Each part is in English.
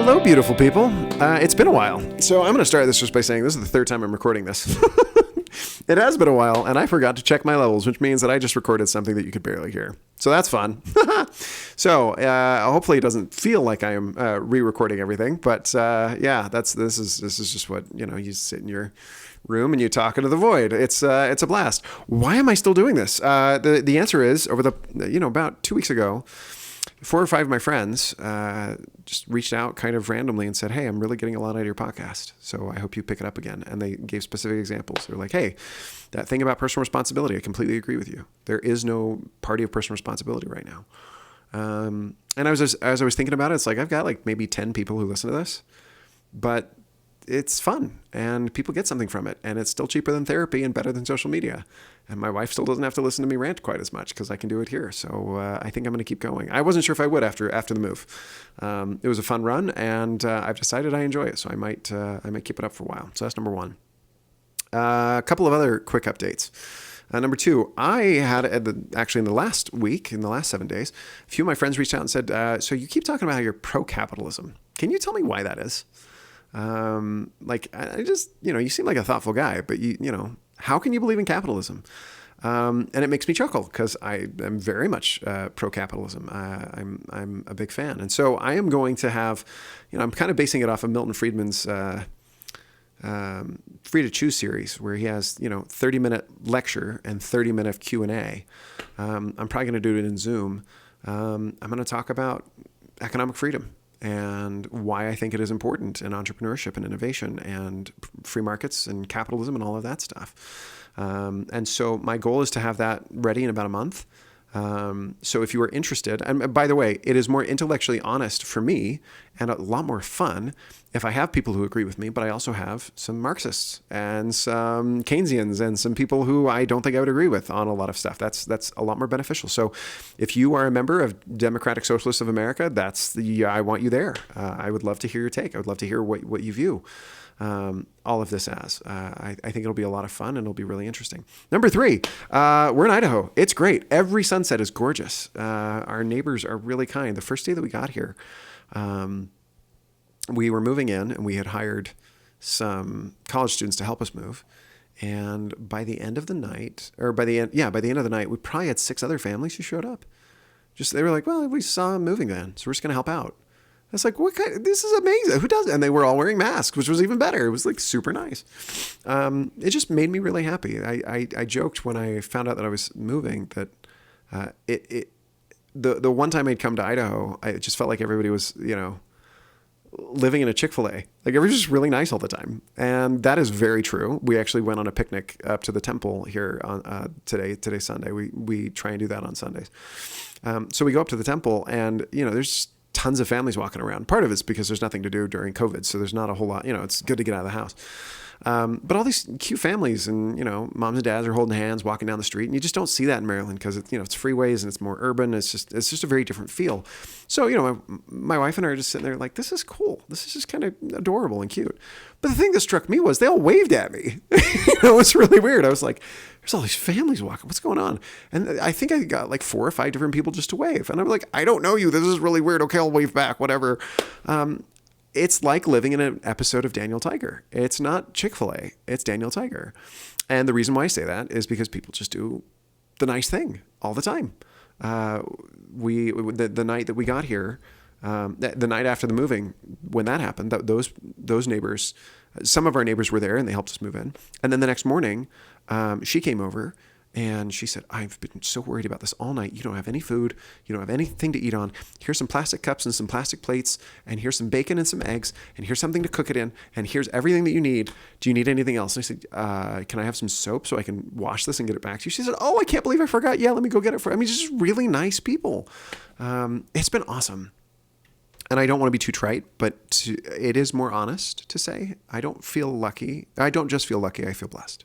Hello, beautiful people. It's been a while. So I'm going to start this just by saying this is the third time I'm recording this. It has been a while, and I forgot to check my levels, which means that I just recorded something that you could barely hear. So that's fun. So hopefully it doesn't feel like I am re-recording everything. But yeah, this is just what, you sit in your room and you talk into the void. It's a blast. Why am I still doing this? The answer is over about 2 weeks ago, 4 or 5 of my friends just reached out kind of randomly and said, hey, I'm really getting a lot out of your podcast, so I hope you pick it up again. And they gave specific examples. They're like, hey, that thing about personal responsibility, I completely agree with you. There is no party of personal responsibility right now. And as I was thinking about it, it's like I've got like maybe 10 people who listen to this, but it's fun and people get something from it, and it's still cheaper than therapy and better than social media. And my wife still doesn't have to listen to me rant quite as much because I can do it here. So I think I'm going to keep going. I wasn't sure if I would after the move. It was a fun run, and I've decided I enjoy it. So I might keep it up for a while. So that's number one. A couple of other quick updates. Number two, I had actually in the last 7 days, a few of my friends reached out and said, so you keep talking about how you're pro-capitalism. Can you tell me why that is? I just, you seem like a thoughtful guy, but how can you believe in capitalism? And it makes me chuckle because I am very much pro-capitalism. I'm a big fan. And so I am going to have, I'm kind of basing it off of Milton Friedman's Free to Choose series, where he has, 30-minute lecture and 30-minute Q&A. I'm probably going to do it in Zoom. I'm going to talk about economic freedom and why I think it is important in entrepreneurship and innovation and free markets and capitalism and all of that stuff. And so my goal is to have that ready in about a month. So if you are interested, and by the way, it is more intellectually honest for me and a lot more fun if I have people who agree with me, but I also have some Marxists and some Keynesians and some people who I don't think I would agree with on a lot of stuff. That's a lot more beneficial. So if you are a member of Democratic Socialists of America, I want you there. I would love to hear your take. I would love to hear what you view all of this as. I think it'll be a lot of fun and it'll be really interesting. Number 3, we're in Idaho. It's great. Every sunset is gorgeous. Our neighbors are really kind. The first day that we got here, we were moving in and we had hired some college students to help us move. And by the end of the night, we probably had 6 other families who showed up. They were like, well, we saw them moving then, so we're just going to help out. It's like, this is amazing. Who does it? And they were all wearing masks, which was even better. It was like super nice. It just made me really happy. I joked when I found out that I was moving that the one time I'd come to Idaho, I just felt like everybody was, living in a Chick-fil-A. Like everybody's just really nice all the time. And that is very true. We actually went on a picnic up to the temple here on today's Sunday. We try and do that on Sundays. So we go up to the temple and, there's tons of families walking around. Part of it's because there's nothing to do during COVID. So there's not a whole lot, it's good to get out of the house. But all these cute families and, moms and dads are holding hands, walking down the street. And you just don't see that in Maryland because it's, it's freeways and it's more urban. It's just a very different feel. So, my wife and I are just sitting there like, this is cool. This is just kind of adorable and cute. But the thing that struck me was they all waved at me. It was really weird. I was like, there's all these families walking. What's going on? And I think I got like 4 or 5 different people just to wave. And I'm like, I don't know you. This is really weird. Okay, I'll wave back, whatever. It's like living in an episode of Daniel Tiger. It's not Chick-fil-A. It's Daniel Tiger. And the reason why I say that is because people just do the nice thing all the time. The night that we got here, the night after the moving, when that happened, those neighbors, some of our neighbors were there and they helped us move in. And then the next morning, she came over and she said, I've been so worried about this all night. You don't have any food. You don't have anything to eat on. Here's some plastic cups and some plastic plates. And here's some bacon and some eggs. And here's something to cook it in. And here's everything that you need. Do you need anything else? And I said, can I have some soap so I can wash this and get it back to you? She said, oh, I can't believe I forgot. Yeah, let me go get it for you. I mean, just really nice people. It's been awesome. And I don't want to be too trite, but it is more honest to say I don't feel lucky. I don't just feel lucky. I feel blessed.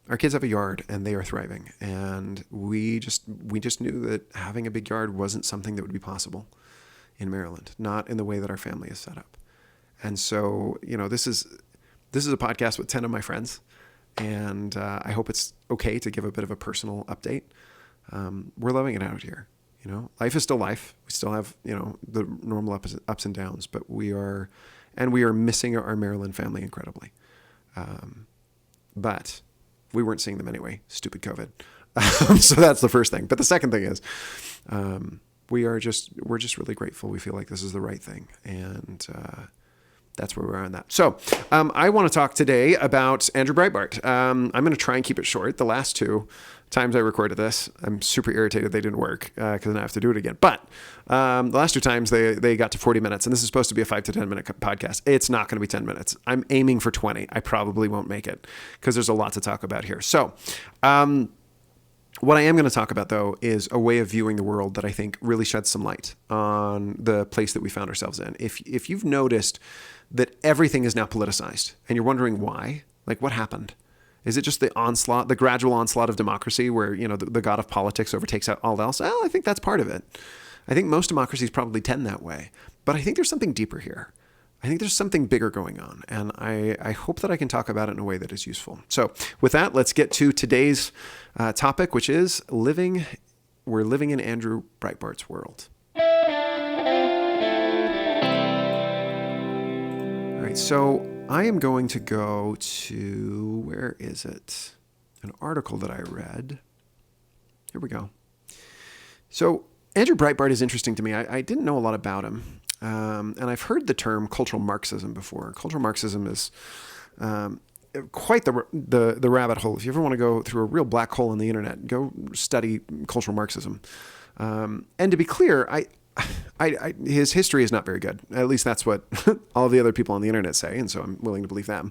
Our kids have a yard and they are thriving. And we just knew that having a big yard wasn't something that would be possible in Maryland, not in the way that our family is set up. And so, this is a podcast with 10 of my friends. And I hope it's okay to give a bit of a personal update. We're loving it out here. Life is still life. We still have, the normal ups and downs, but we are missing our Maryland family incredibly. But we weren't seeing them anyway. Stupid COVID. So that's the first thing. But the second thing is, we're just really grateful. We feel like this is the right thing. And, that's where we are on that. So I want to talk today about Andrew Breitbart. I'm going to try and keep it short. The last two times I recorded this, I'm super irritated they didn't work because then I have to do it again. But the last two times they got to 40 minutes, and this is supposed to be a 5 to 10 minute podcast. It's not going to be 10 minutes. I'm aiming for 20. I probably won't make it because there's a lot to talk about here. So what I am going to talk about, though, is a way of viewing the world that I think really sheds some light on the place that we found ourselves in. If you've noticed that everything is now politicized and you're wondering why, like what happened? Is it just the gradual onslaught of democracy where, the god of politics overtakes all else? Well, I think that's part of it. I think most democracies probably tend that way. But I think there's something deeper here. I think there's something bigger going on. And I hope that I can talk about it in a way that is useful. So with that, let's get to today's topic, which is we're living in Andrew Breitbart's world. All right, so I am going to go to, where is it? An article that I read. Here we go. So Andrew Breitbart is interesting to me. I didn't know a lot about him. And I've heard the term cultural Marxism before. Cultural Marxism is quite the rabbit hole. If you ever want to go through a real black hole in the internet, go study cultural Marxism. And to be clear, his history is not very good. At least that's what all the other people on the internet say, and so I'm willing to believe them.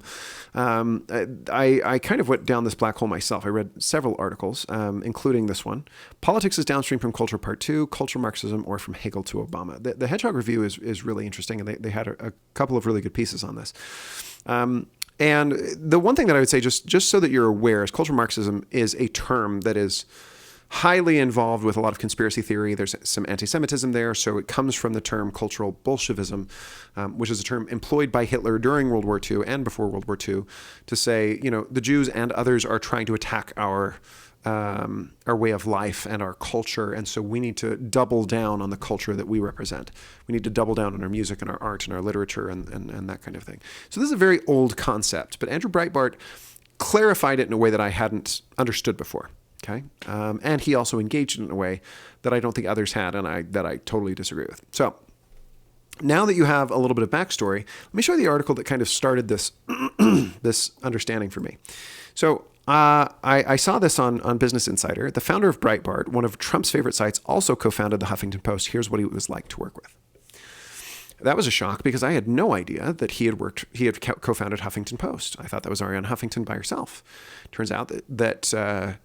I kind of went down this black hole myself. I read several articles, including this one, Politics is Downstream from Culture Part 2, Cultural Marxism, or From Hegel to Obama. The Hedgehog Review is really interesting, and they had a couple of really good pieces on this. And the one thing that I would say, just so that you're aware, is cultural Marxism is a term that is highly involved with a lot of conspiracy theory. There's some anti-Semitism there. So it comes from the term cultural Bolshevism, which is a term employed by Hitler during World War II and before World War II to say, the Jews and others are trying to attack our way of life and our culture. And so we need to double down on the culture that we represent. We need to double down on our music and our art and our literature and that kind of thing. So this is a very old concept, but Andrew Breitbart clarified it in a way that I hadn't understood before. Okay. And he also engaged in a way that I don't think others had, and that I totally disagree with. So now that you have a little bit of backstory, let me show you the article that kind of started this this understanding for me. So I saw this on Business Insider. The founder of Breitbart, one of Trump's favorite sites, also co-founded the Huffington Post. Here's what he was like to work with. That was a shock because I had no idea that he had co-founded Huffington Post. I thought that was Ariane Huffington by herself. Turns out that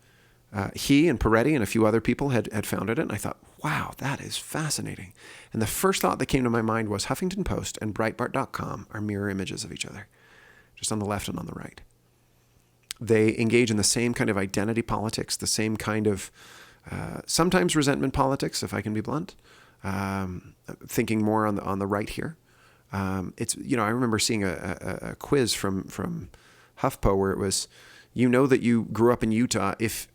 he and Peretti and a few other people had founded it. And I thought, wow, that is fascinating. And the first thought that came to my mind was Huffington Post and Breitbart.com are mirror images of each other, just on the left and on the right. They engage in the same kind of identity politics, the same kind of sometimes resentment politics, if I can be blunt, thinking more on the right here. It's I remember seeing a quiz from HuffPo where it was, that you grew up in Utah if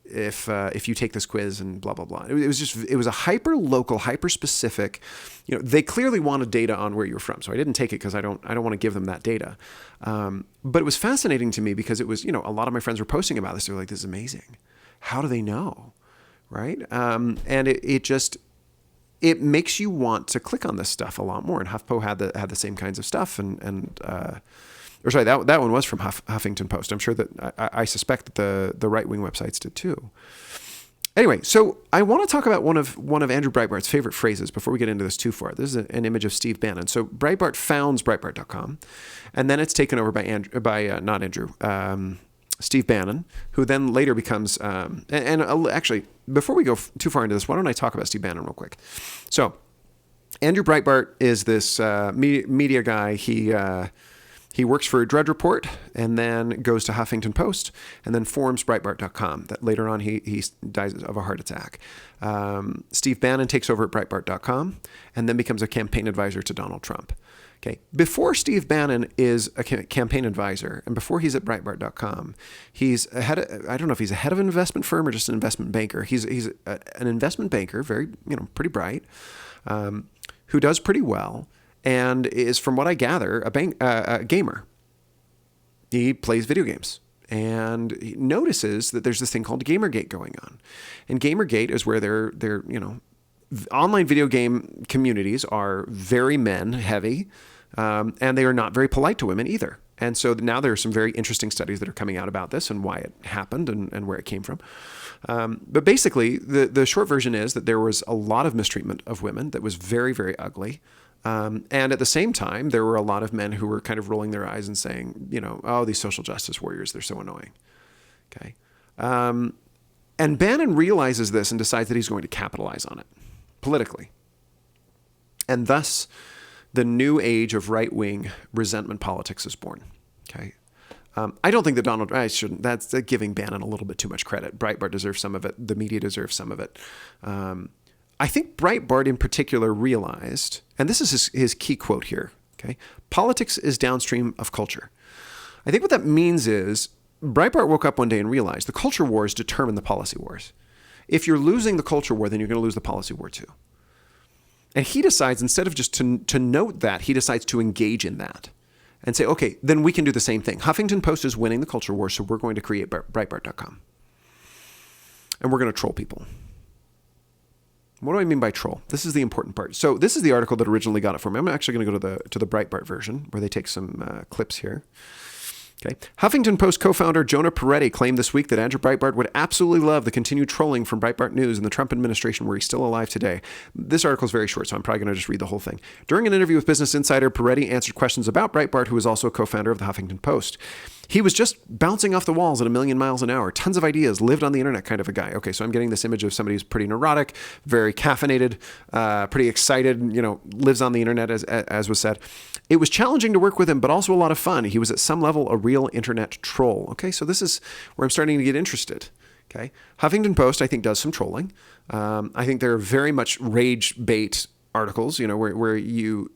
you take this quiz and blah blah blah. It was a hyper local, hyper specific. They clearly wanted data on where you're from, so I didn't take it because I don't want to give them that data. But it was fascinating to me because it was a lot of my friends were posting about this. They were like, "This is amazing. How do they know?" Right? And it makes you want to click on this stuff a lot more. And HuffPo had the same kinds of stuff that one was from Huffington Post. I'm sure that I suspect that the right-wing websites did too. Anyway, so I want to talk about one of Andrew Breitbart's favorite phrases before we get into this too far. This is an image of Steve Bannon. So Breitbart founds Breitbart.com, and then it's taken over by Steve Bannon, who then later becomes actually before we go too far into this, why don't I talk about Steve Bannon real quick? So Andrew Breitbart is this media guy. He works for Drudge Report and then goes to Huffington Post and then forms Breitbart.com. That later on he dies of a heart attack. Steve Bannon takes over at Breitbart.com and then becomes a campaign advisor to Donald Trump. Okay, before Steve Bannon is a campaign advisor, and before he's at Breitbart.com, he's I don't know if he's a head of an investment firm or just an investment banker. He's an investment banker, very, pretty bright, who does pretty well, and is, from what I gather, a gamer. He plays video games. And he notices that there's this thing called Gamergate going on. And Gamergate is where they're online video game communities are very men heavy, and they are not very polite to women either. And so now there are some very interesting studies that are coming out about this and why it happened and where it came from. But basically, the short version is that there was a lot of mistreatment of women that was very, very ugly. And at the same time, there were a lot of men who were kind of rolling their eyes and saying, oh, these social justice warriors, they're so annoying. Okay. And Bannon realizes this and decides that he's going to capitalize on it politically. And thus, the new age of right-wing resentment politics is born. Okay. I don't think that I shouldn't, that's giving Bannon a little bit too much credit. Breitbart deserves some of it. The media deserves some of it. I think Breitbart in particular realized, and this is his key quote here, okay? Politics is downstream of culture. I think what that means is Breitbart woke up one day and realized the culture wars determine the policy wars. If you're losing the culture war, then you're going to lose the policy war too. And he decides, instead of just to note that, he decides to engage in that and say, okay, then we can do the same thing. Huffington Post is winning the culture war, so we're going to create Breitbart.com. And we're going to troll people. What do I mean by troll? This is the important part. So this is the article that originally got it for me. I'm actually going to go to the Breitbart version where they take some clips here. Okay. Huffington Post co-founder Jonah Peretti claimed this week that Andrew Breitbart would absolutely love the continued trolling from Breitbart News in the Trump administration were he still alive today. This article is very short, so I'm probably going to just read the whole thing. During an interview with Business Insider, Peretti answered questions about Breitbart, who is also a co-founder of the Huffington Post. He was just bouncing off the walls at 1,000,000 miles an hour, tons of ideas, lived on the internet kind of a guy. Okay, so I'm getting this image of somebody who's pretty neurotic, very caffeinated, pretty excited, lives on the internet as was said. It was challenging to work with him, but also a lot of fun. He was at some level a real internet troll. Okay, so this is where I'm starting to get interested. Okay, Huffington Post, I think, does some trolling. I think there are very much rage bait articles, where you...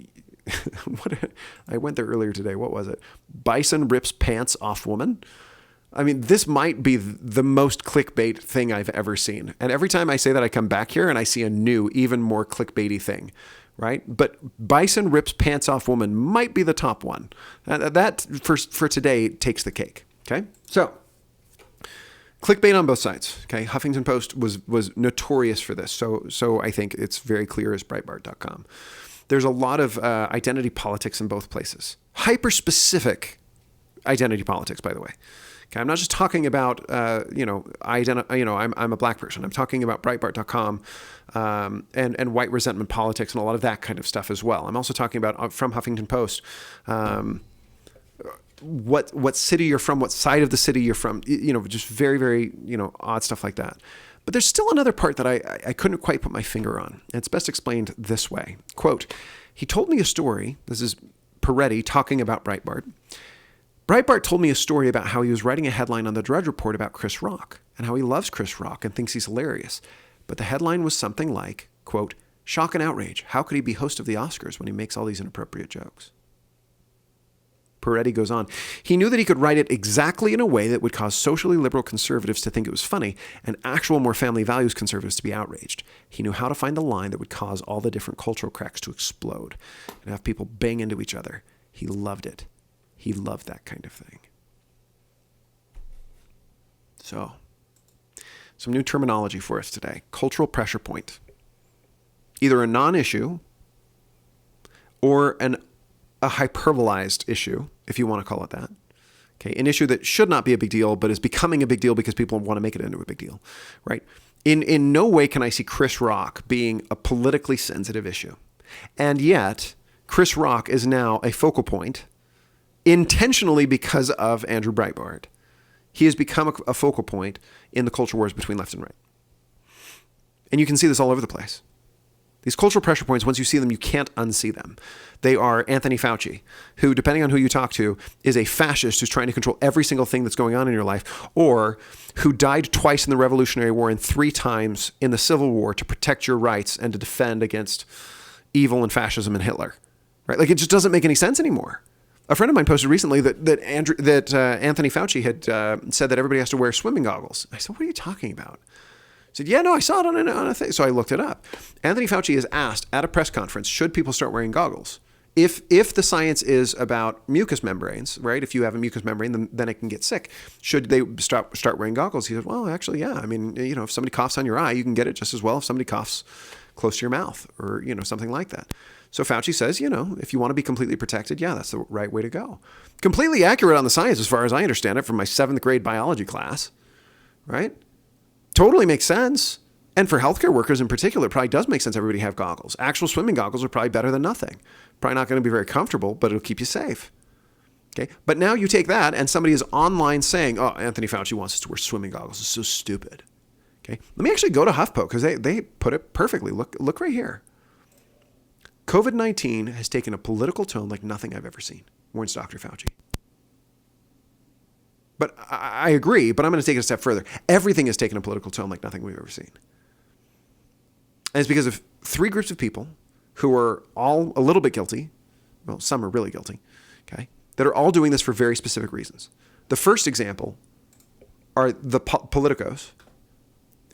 I went there earlier today. What was it? Bison rips pants off woman. I mean, this might be the most clickbait thing I've ever seen. And every time I say that, I come back here and I see a new, even more clickbaity thing, right? But bison rips pants off woman might be the top one. That for today takes the cake. Okay, so clickbait on both sides. Okay, Huffington Post was notorious for this. So I think it's very clear as Breitbart.com. There's a lot of identity politics in both places. Hyper-specific identity politics, by the way. Okay, I'm not just talking about, I'm a black person. I'm talking about Breitbart.com and white resentment politics and a lot of that kind of stuff as well. I'm also talking about, from Huffington Post, what city you're from, what side of the city you're from, just very, very, odd stuff like that. But there's still another part that I couldn't quite put my finger on. And it's best explained this way. Quote, he told me a story. This is Peretti talking about Breitbart. Breitbart told me a story about how he was writing a headline on the Drudge Report about Chris Rock and how he loves Chris Rock and thinks he's hilarious. But the headline was something like, quote, shock and outrage. How could he be host of the Oscars when he makes all these inappropriate jokes? Peretti goes on. He knew that he could write it exactly in a way that would cause socially liberal conservatives to think it was funny and actual more family values conservatives to be outraged. He knew how to find the line that would cause all the different cultural cracks to explode and have people bang into each other. He loved it. He loved that kind of thing. So, some new terminology for us today. Cultural pressure point. Either a non-issue or a hyperbolized issue, if you want to call it that. Okay, an issue that should not be a big deal, but is becoming a big deal because people want to make it into a big deal, right? In no way can I see Chris Rock being a politically sensitive issue. And yet, Chris Rock is now a focal point intentionally because of Andrew Breitbart. He has become a focal point in the culture wars between left and right. And you can see this all over the place. These cultural pressure points, once you see them, you can't unsee them. They are Anthony Fauci, who, depending on who you talk to, is a fascist who's trying to control every single thing that's going on in your life, or who died twice in the Revolutionary War and 3 times in the Civil War to protect your rights and to defend against evil and fascism and Hitler. right? Like, it just doesn't make any sense anymore. A friend of mine posted recently that Anthony Fauci had said that everybody has to wear swimming goggles. I said, what are you talking about? He said, yeah, no, I saw it on a thing. So I looked it up. Anthony Fauci is asked at a press conference, should people start wearing goggles? If the science is about mucous membranes, right? If you have a mucous membrane, then it can get sick. Should they start wearing goggles? He said, well, actually, yeah. I mean, if somebody coughs on your eye, you can get it just as well if somebody coughs close to your mouth or, something like that. So Fauci says, if you want to be completely protected, yeah, that's the right way to go. Completely accurate on the science as far as I understand it from my 7th grade biology class, right? Totally makes sense. And for healthcare workers in particular, it probably does make sense everybody have goggles. Actual swimming goggles are probably better than nothing. Probably not going to be very comfortable, but it'll keep you safe. Okay. But now you take that and somebody is online saying, oh, Anthony Fauci wants us to wear swimming goggles. It's so stupid. Okay. Let me actually go to HuffPo because they put it perfectly. Look right here. COVID-19 has taken a political tone like nothing I've ever seen, warns Dr. Fauci. But I agree, but I'm going to take it a step further. Everything has taken a political tone like nothing we've ever seen. And it's because of 3 groups of people who are all a little bit guilty. Well, some are really guilty, okay, that are all doing this for very specific reasons. The first example are the politicos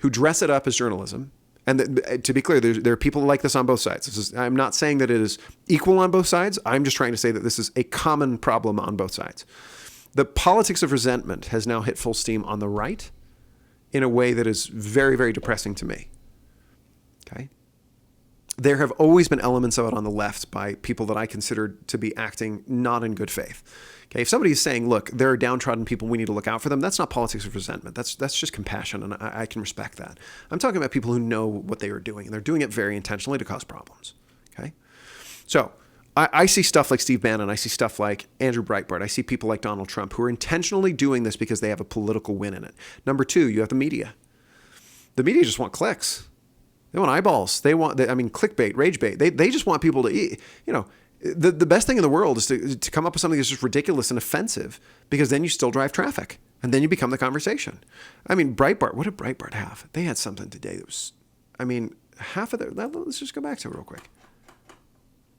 who dress it up as journalism. And to be clear, there are people like this on both sides. I'm not saying that it is equal on both sides. I'm just trying to say that this is a common problem on both sides. The politics of resentment has now hit full steam on the right in a way that is very, very depressing to me. Okay? There have always been elements of it on the left by people that I consider to be acting not in good faith. Okay, if somebody is saying, look, there are downtrodden people, we need to look out for them, that's not politics of resentment. That's just compassion, and I can respect that. I'm talking about people who know what they are doing, and they're doing it very intentionally to cause problems. Okay? So I see stuff like Steve Bannon, I see stuff like Andrew Breitbart, I see people like Donald Trump who are intentionally doing this because they have a political win in it. Number 2, you have the media. The media just want clicks. They want eyeballs. They want, clickbait, rage bait. They just want people to eat. The best thing in the world is to come up with something that's just ridiculous and offensive, because then you still drive traffic and then you become the conversation. Breitbart, what did Breitbart have? They had something today that was, half of their, let's just go back to it real quick.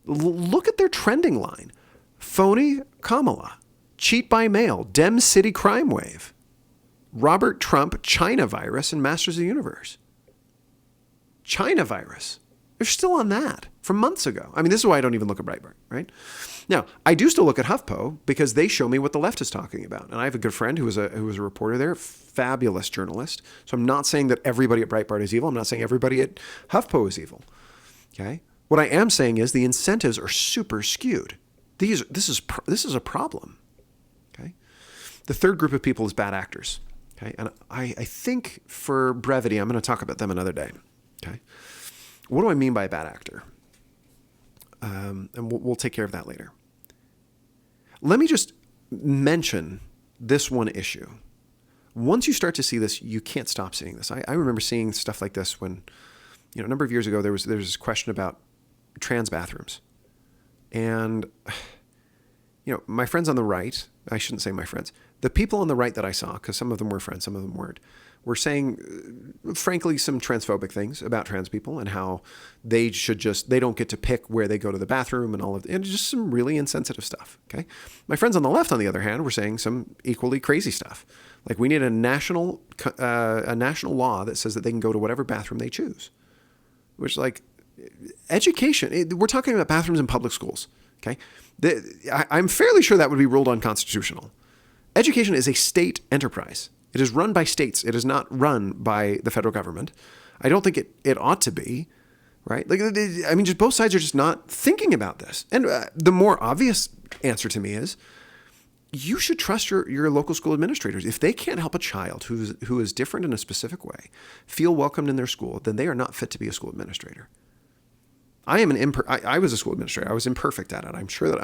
Look at their trending line. Phony Kamala, cheat by mail, Dem City crime wave, Robert Trump, China virus, and Masters of the Universe. China virus. They're still on that from months ago. This is why I don't even look at Breitbart, right? Now, I do still look at HuffPo because they show me what the left is talking about. And I have a good friend who was a reporter there, fabulous journalist. So I'm not saying that everybody at Breitbart is evil. I'm not saying everybody at HuffPo is evil. Okay? What I am saying is the incentives are super skewed. This is a problem. Okay? The third group of people is bad actors. Okay? And I think for brevity, I'm going to talk about them another day. Okay? What do I mean by a bad actor? And we'll take care of that later. Let me just mention this one issue. Once you start to see this, you can't stop seeing this. I remember seeing stuff like this when, a number of years ago, there was this question about trans bathrooms. And, my friends on the right, I shouldn't say my friends, the people on the right that I saw, because some of them were friends, some of them weren't, were saying, frankly, some transphobic things about trans people and how they don't get to pick where they go to the bathroom and just some really insensitive stuff. Okay. My friends on the left, on the other hand, were saying some equally crazy stuff. Like, we need a national law that says that they can go to whatever bathroom they choose, which, like, education, we're talking about bathrooms in public schools. Okay. I'm fairly sure that would be ruled unconstitutional. Education is a state enterprise. It is run by states. It is not run by the federal government. I don't think it ought to be, right? Just both sides are just not thinking about this. And the more obvious answer to me is, you should trust your local school administrators. If they can't help a child who is different in a specific way feel welcomed in their school, then they are not fit to be a school administrator. I was a school administrator. I was imperfect at it. I'm sure that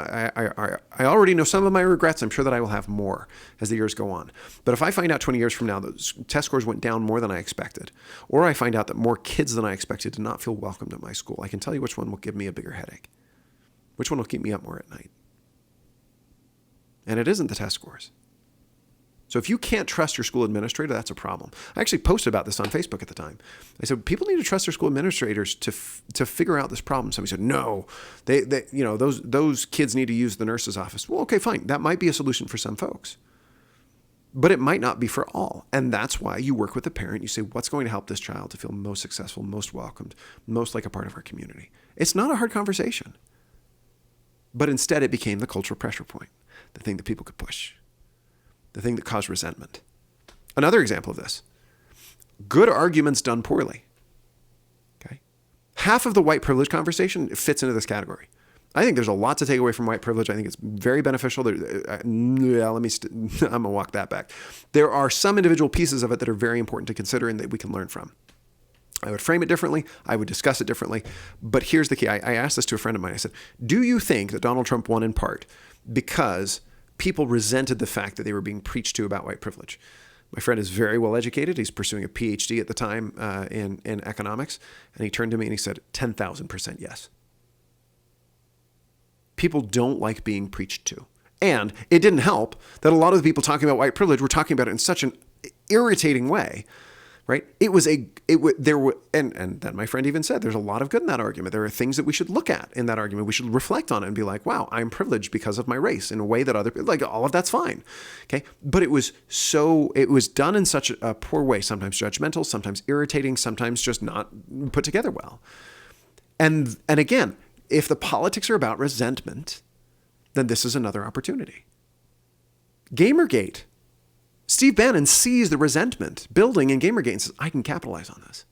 I already know some of my regrets. I'm sure that I will have more as the years go on. But if I find out 20 years from now that test scores went down more than I expected, or I find out that more kids than I expected did not feel welcomed at my school, I can tell you which one will give me a bigger headache. Which one will keep me up more at night? And it isn't the test scores. So if you can't trust your school administrator, that's a problem. I actually posted about this on Facebook at the time. I said, people need to trust their school administrators to figure out this problem. Somebody said, no, those kids need to use the nurse's office. Well, okay, fine. That might be a solution for some folks, but it might not be for all. And that's why you work with the parent. You say, what's going to help this child to feel most successful, most welcomed, most like a part of our community? It's not a hard conversation, but instead it became the cultural pressure point, the thing that people could push, the thing that caused resentment. Another example of this, good arguments done poorly. Okay. Half of the white privilege conversation fits into this category. I think there's a lot to take away from white privilege. I think it's very beneficial. I'm going to walk that back. There are some individual pieces of it that are very important to consider and that we can learn from. I would frame it differently. I would discuss it differently. But here's the key. I asked this to a friend of mine. I said, do you think that Donald Trump won in part because people resented the fact that they were being preached to about white privilege? My friend is very well educated. He's pursuing a PhD at the time in economics. And he turned to me and he said, 10,000% yes. People don't like being preached to. And it didn't help that a lot of the people talking about white privilege were talking about it in such an irritating way, right? And then my friend even said, there's a lot of good in that argument. There are things that we should look at in that argument. We should reflect on it and be like, wow, I'm privileged because of my race in a way that other people, like all of that's fine. Okay. But it was done in such a poor way, sometimes judgmental, sometimes irritating, sometimes just not put together well. And again, if the politics are about resentment, then this is another opportunity. Gamergate. Steve Bannon sees the resentment building in Gamergate and says, I can capitalize on this.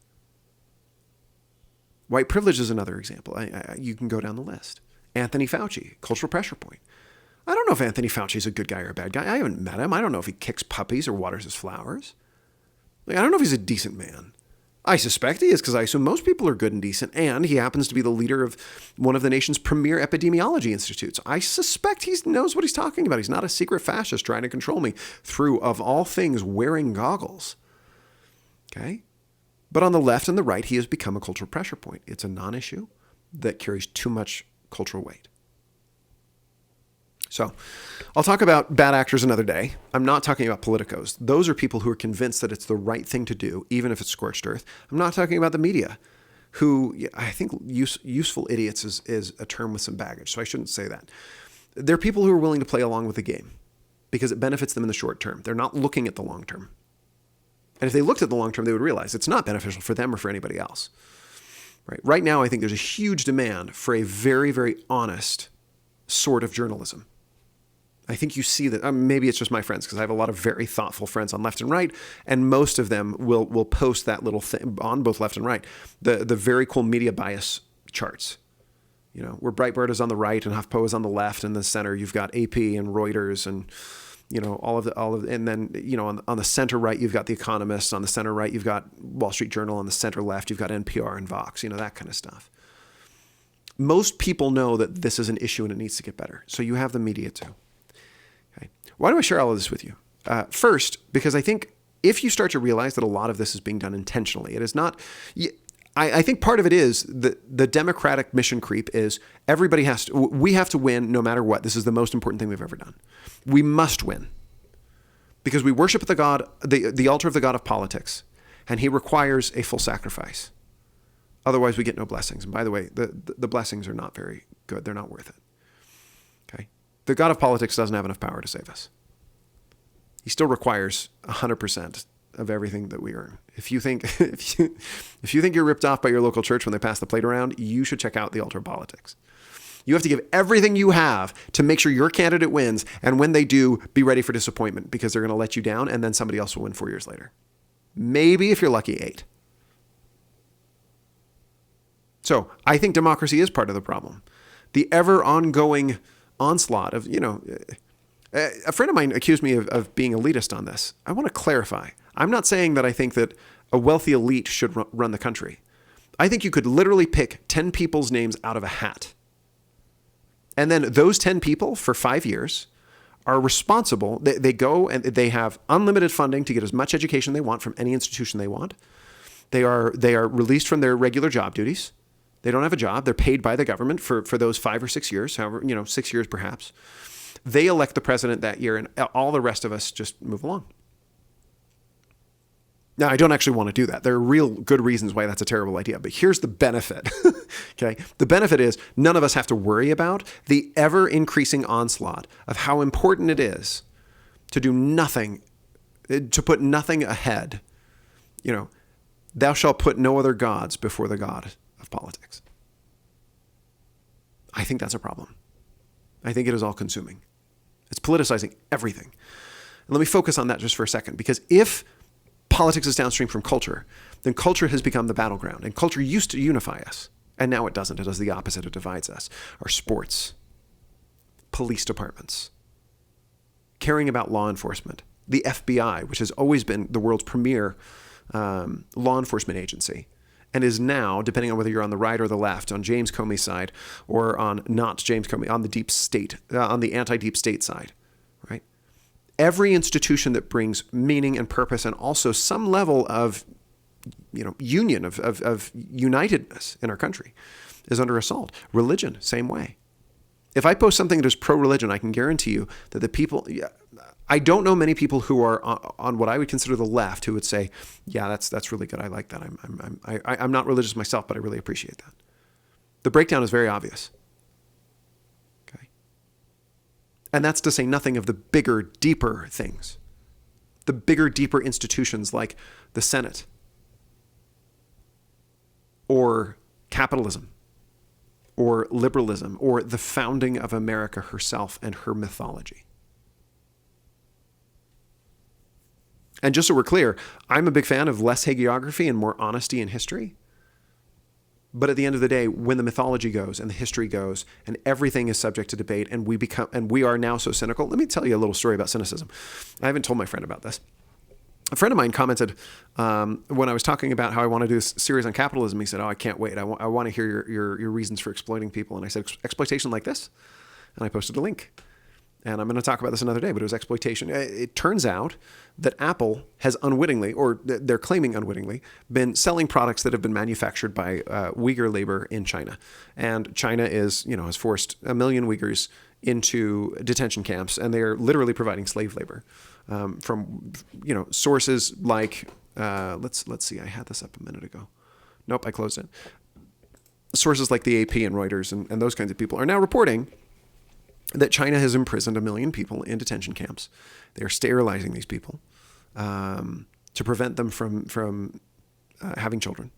White privilege is another example. You can go down the list. Anthony Fauci, cultural pressure point. I don't know if Anthony Fauci is a good guy or a bad guy. I haven't met him. I don't know if he kicks puppies or waters his flowers. I don't know if he's a decent man. I suspect he is because I assume most people are good and decent, and he happens to be the leader of one of the nation's premier epidemiology institutes. I suspect he knows what he's talking about. He's not a secret fascist trying to control me through, of all things, wearing goggles. Okay? But on the left and the right, he has become a cultural pressure point. It's a non-issue that carries too much cultural weight. So I'll talk about bad actors another day. I'm not talking about politicos. Those are people who are convinced that it's the right thing to do, even if it's scorched earth. I'm not talking about the media, who I think useful idiots is a term with some baggage, so I shouldn't say that. They're people who are willing to play along with the game because it benefits them in the short term. They're not looking at the long term. And if they looked at the long term, they would realize it's not beneficial for them or for anybody else. Right now, I think there's a huge demand for a very, very honest sort of journalism. I think you see that, maybe it's just my friends, because I have a lot of very thoughtful friends on left and right, and most of them will post that little thing on both left and right, the very cool media bias charts, where Breitbart is on the right and HuffPo is on the left, and the center you've got AP and Reuters and all of and then on the center right you've got The Economist, on the center right you've got Wall Street Journal, on the center left you've got NPR and Vox, that kind of stuff. Most people know that this is an issue and it needs to get better, so you have the media too. Why do I share all of this with you? First, because I think if you start to realize that a lot of this is being done intentionally, it is not. I think part of it is the democratic mission creep is we have to win no matter what. This is the most important thing we've ever done. We must win because we worship the altar of the god of politics, and he requires a full sacrifice. Otherwise, we get no blessings. And by the way, the blessings are not very good. They're not worth it. Okay. The god of politics doesn't have enough power to save us. He still requires 100% of everything that we earn. If you think you're ripped off by your local church when they pass the plate around, you should check out the altar of politics. You have to give everything you have to make sure your candidate wins, and when they do, be ready for disappointment because they're going to let you down, and then somebody else will win 4 years later. Maybe if you're lucky, 8. So I think democracy is part of the problem. The ever ongoing onslaught of, a friend of mine accused me of being elitist on this. I want to clarify. I'm not saying that I think that a wealthy elite should run the country. I think you could literally pick 10 people's names out of a hat. And then those 10 people for 5 years are responsible. They go and they have unlimited funding to get as much education they want from any institution they want. They are released from their regular job duties. They don't have a job. They're paid by the government for those 5 or 6 years, however, 6 years perhaps. They elect the president that year, and all the rest of us just move along. Now, I don't actually want to do that. There are real good reasons why that's a terrible idea, but here's the benefit. Okay? The benefit is none of us have to worry about the ever-increasing onslaught of how important it is to do nothing, to put nothing ahead. Thou shalt put no other gods before the God of politics. I think that's a problem. I think it is all-consuming. It's politicizing everything. And let me focus on that just for a second, because if politics is downstream from culture, then culture has become the battleground. And culture used to unify us, and now it doesn't. It does the opposite. It divides us. Our sports, police departments, caring about law enforcement, the FBI, which has always been the world's premier law enforcement agency, and is now, depending on whether you're on the right or the left, on James Comey's side or on not James Comey, on the deep state, on the anti-deep state side, right? Every institution that brings meaning and purpose and also some level of, union, of unitedness in our country is under assault. Religion, same way. If I post something that is pro-religion, I can guarantee you that the people, I don't know many people who are on what I would consider the left who would say, yeah, that's really good. I like that. I'm not religious myself, but I really appreciate that. The breakdown is very obvious. Okay. And that's to say nothing of the bigger, deeper things. The bigger, deeper institutions like the Senate or capitalism or liberalism or the founding of America herself and her mythology. And just so we're clear, I'm a big fan of less hagiography and more honesty in history. But at the end of the day, when the mythology goes and the history goes and everything is subject to debate and we are now so cynical, let me tell you a little story about cynicism. I haven't told my friend about this. A friend of mine commented when I was talking about how I want to do this series on capitalism. He said, "Oh, I can't wait. I want to hear your reasons for exploiting people." And I said, "Exploitation like this?" And I posted a link. And I'm going to talk about this another day, but it was exploitation. It turns out that Apple has unwittingly, or they're claiming unwittingly, been selling products that have been manufactured by Uyghur labor in China. And China has forced 1 million Uyghurs into detention camps, and they are literally providing slave labor from sources like let's see, I had this up a minute ago. Nope, I closed it. Sources like the AP and Reuters and those kinds of people are now reporting that China has imprisoned 1 million people in detention camps. They are sterilizing these people to prevent them from having children.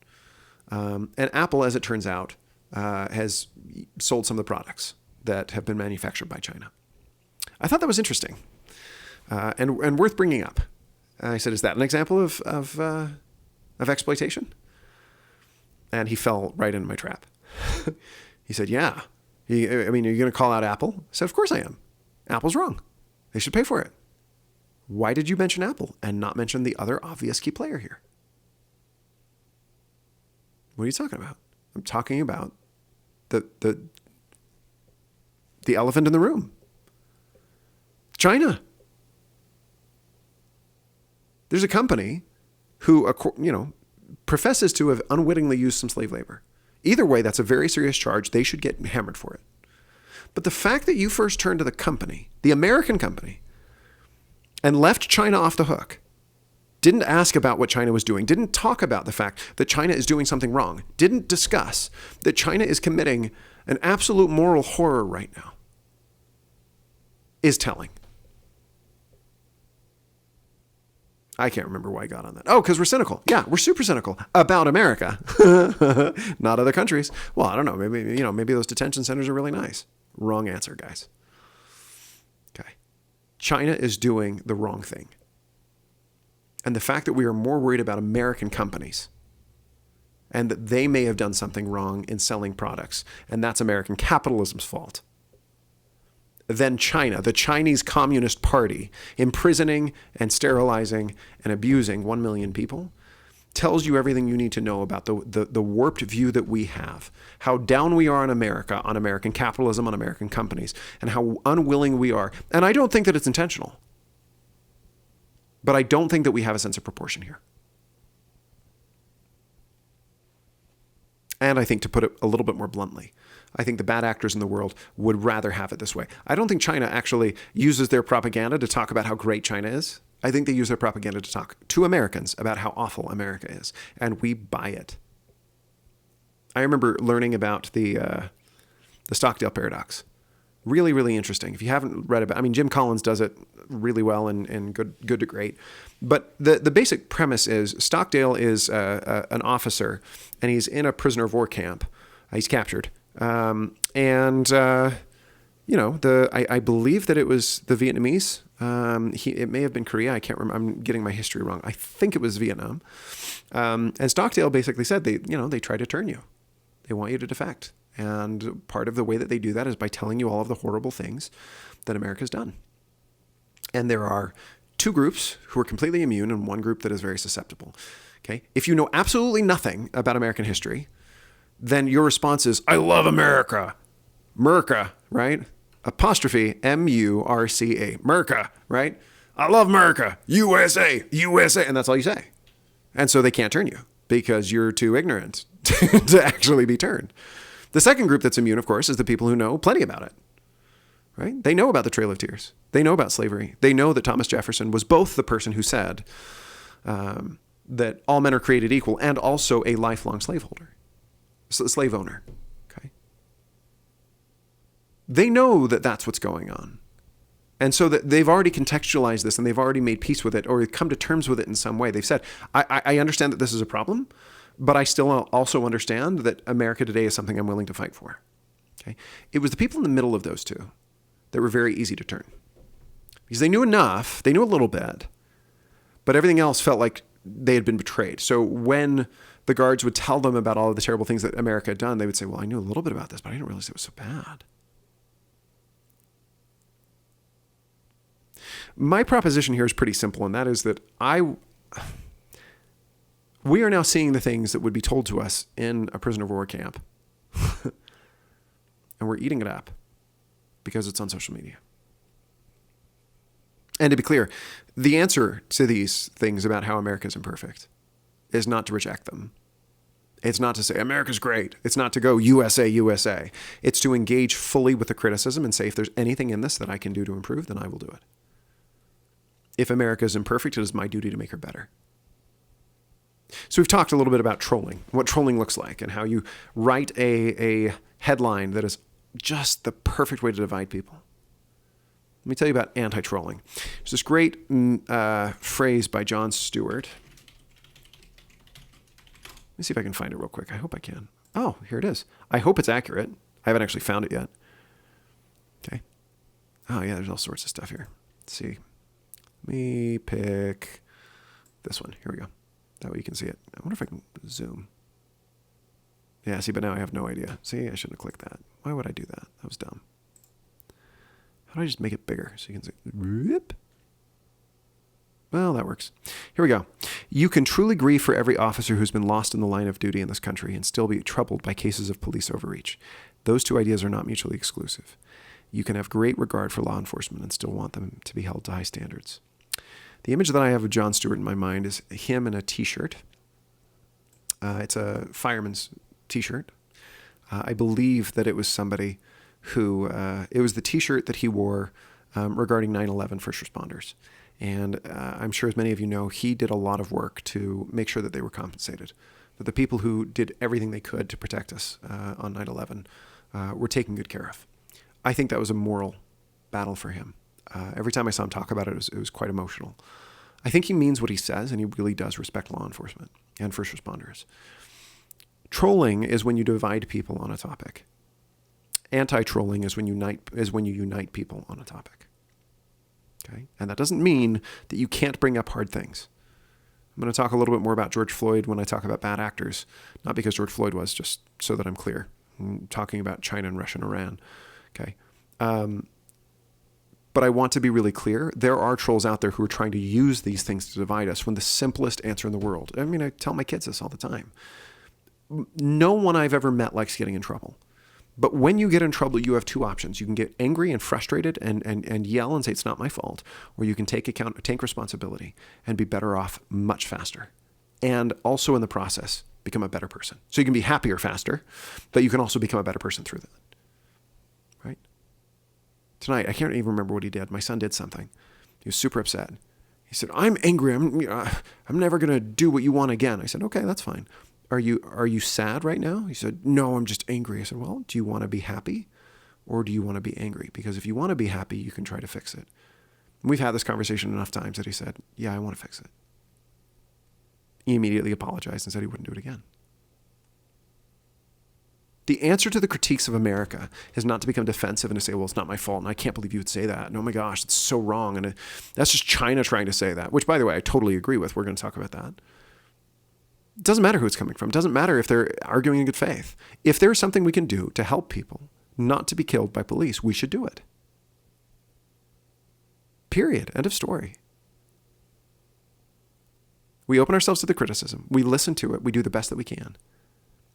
And Apple, as it turns out, has sold some of the products that have been manufactured by China. I thought that was interesting and worth bringing up. I said, "Is that an example of exploitation?" And he fell right into my trap. He said, "Yeah. Are you going to call out Apple?" I said, "Of course I am. Apple's wrong. They should pay for it. Why did you mention Apple and not mention the other obvious key player here?" What are you talking about? I'm talking about the elephant in the room. China. There's a company who, professes to have unwittingly used some slave labor. Either way, that's a very serious charge. They should get hammered for it. But the fact that you first turned to the company, the American company, and left China off the hook, didn't ask about what China was doing, didn't talk about the fact that China is doing something wrong, didn't discuss that China is committing an absolute moral horror right now, is telling. I can't remember why I got on that. Oh, because we're cynical. Yeah, we're super cynical about America, not other countries. Well, I don't know. Maybe those detention centers are really nice. Wrong answer, guys. Okay. China is doing the wrong thing. And the fact that we are more worried about American companies and that they may have done something wrong in selling products, and that's American capitalism's fault, than China, the Chinese Communist Party, imprisoning and sterilizing and abusing 1 million people, tells you everything you need to know about the warped view that we have, how down we are on America, on American capitalism, on American companies, and how unwilling we are. And I don't think that it's intentional, but I don't think that we have a sense of proportion here. And I think, to put it a little bit more bluntly, I think the bad actors in the world would rather have it this way. I don't think China actually uses their propaganda to talk about how great China is. I think they use their propaganda to talk to Americans about how awful America is. And we buy it. I remember learning about the Stockdale Paradox. Really, really interesting. If you haven't read about it, Jim Collins does it really well and good to great. But the basic premise is Stockdale is an officer, and he's in a prisoner of war camp. He's captured. I believe that it was the Vietnamese. It may have been Korea. I can't remember. I'm getting my history wrong. I think it was Vietnam. And Stockdale basically said they try to turn you. They want you to defect. And part of the way that they do that is by telling you all of the horrible things that America's done. And there are two groups who are completely immune and one group that is very susceptible. Okay? If you know absolutely nothing about American history, then your response is, I love America. Merca, right? Apostrophe M-U-R-C-A. Merca, right? I love America. USA, USA. And that's all you say. And so they can't turn you because you're too ignorant to actually be turned. The second group that's immune, of course, is the people who know plenty about it, right? They know about the Trail of Tears. They know about slavery. They know that Thomas Jefferson was both the person who said that all men are created equal and also a lifelong slave owner, okay? They know that that's what's going on. And so that they've already contextualized this and they've already made peace with it or come to terms with it in some way. They've said, I understand that this is a problem, but I still also understand that America today is something I'm willing to fight for. Okay? It was the people in the middle of those two that were very easy to turn. Because they knew enough, they knew a little bit, but everything else felt like they had been betrayed. So when the guards would tell them about all of the terrible things that America had done, they would say, well, I knew a little bit about this, but I didn't realize it was so bad. My proposition here is pretty simple, and that is that we are now seeing the things that would be told to us in a prisoner of war camp. And we're eating it up because it's on social media. And to be clear, the answer to these things about how America is imperfect is not to reject them. It's not to say, America's great. It's not to go, USA, USA. It's to engage fully with the criticism and say, if there's anything in this that I can do to improve, then I will do it. If America is imperfect, it is my duty to make her better. So we've talked a little bit about trolling, what trolling looks like, and how you write a headline that is just the perfect way to divide people. Let me tell you about anti-trolling. There's this great phrase by Jon Stewart. Let me see if I can find it real quick. I hope I can. Oh, here it is. I hope it's accurate. I haven't actually found it yet. Okay. Oh, yeah, there's all sorts of stuff here. Let's see. Let me pick this one. Here we go. That way you can see it. I wonder if I can zoom. Yeah, see, but now I have no idea. See, I shouldn't have clicked that. Why would I do that? That was dumb. How do I just make it bigger so you can see? Whoop. Well, that works. Here we go. You can truly grieve for every officer who's been lost in the line of duty in this country and still be troubled by cases of police overreach. Those two ideas are not mutually exclusive. You can have great regard for law enforcement and still want them to be held to high standards. The image that I have of Jon Stewart in my mind is him in a T-shirt. It's a fireman's T-shirt. I believe that it was somebody who, it was the T-shirt that he wore regarding 9/11 first responders. And I'm sure, as many of you know, he did a lot of work to make sure that they were compensated, that the people who did everything they could to protect us on 9/11 were taken good care of. I think that was a moral battle for him. Every time I saw him talk about it, it was quite emotional. I think he means what he says, and he really does respect law enforcement and first responders. Trolling is when you divide people on a topic. Anti-trolling is when you unite people on a topic. Okay? And that doesn't mean that you can't bring up hard things. I'm going to talk a little bit more about George Floyd when I talk about bad actors, not because George Floyd was, just so that I'm clear. I'm talking about China and Russia and Iran. Okay. But I want to be really clear. There are trolls out there who are trying to use these things to divide us when the simplest answer in the world. I mean, I tell my kids this all the time. No one I've ever met likes getting in trouble. But when you get in trouble, you have two options. You can get angry and frustrated and yell and say, it's not my fault. Or you can take responsibility and be better off much faster. And also in the process, become a better person. So you can be happier faster, but you can also become a better person through that. Right? Tonight, I can't even remember what he did. My son did something. He was super upset. He said, I'm angry. I'm never going to do what you want again. I said, okay, that's fine. Are you sad right now? He said, no, I'm just angry. I said, well, do you want to be happy or do you want to be angry? Because if you want to be happy, you can try to fix it. And we've had this conversation enough times that he said, yeah, I want to fix it. He immediately apologized and said he wouldn't do it again. The answer to the critiques of America is not to become defensive and to say, well, it's not my fault, and I can't believe you would say that. And oh my gosh, it's so wrong. And that's just China trying to say that, which, by the way, I totally agree with. We're going to talk about that. It doesn't matter who it's coming from. It doesn't matter if they're arguing in good faith. If there's something we can do to help people not to be killed by police, we should do it. Period. End of story. We open ourselves to the criticism. We listen to it. We do the best that we can.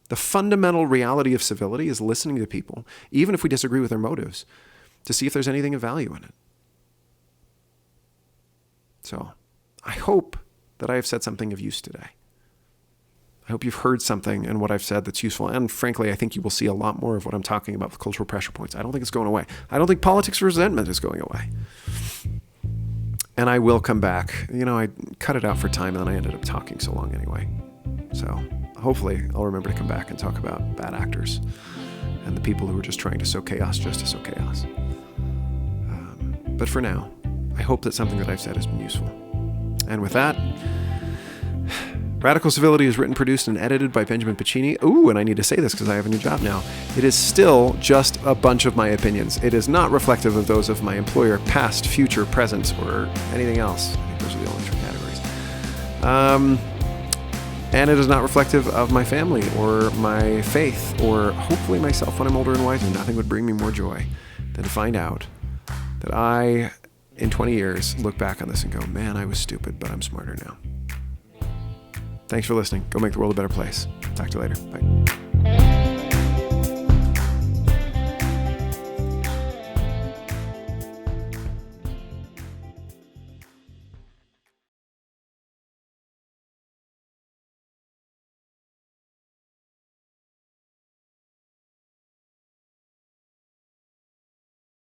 The fundamental reality of civility is listening to people, even if we disagree with their motives, to see if there's anything of value in it. So I hope that I have said something of use today. I hope you've heard something in what I've said that's useful. And frankly, I think you will see a lot more of what I'm talking about with cultural pressure points. I don't think it's going away. I don't think politics of resentment is going away. And I will come back. I cut it out for time and then I ended up talking so long anyway. So hopefully I'll remember to come back and talk about bad actors and the people who are just trying to sow chaos just to sow chaos. But for now, I hope that something that I've said has been useful. And with that, Radical Civility is written, produced, and edited by Benjamin Piccini. Ooh, and I need to say this because I have a new job now. It is still just a bunch of my opinions. It is not reflective of those of my employer, past, future, present, or anything else. I think those are the only three categories. And it is not reflective of my family or my faith or hopefully myself when I'm older and wiser. Nothing would bring me more joy than to find out that I, in 20 years, look back on this and go, man, I was stupid, but I'm smarter now. Thanks for listening. Go make the world a better place. Talk to you later. Bye.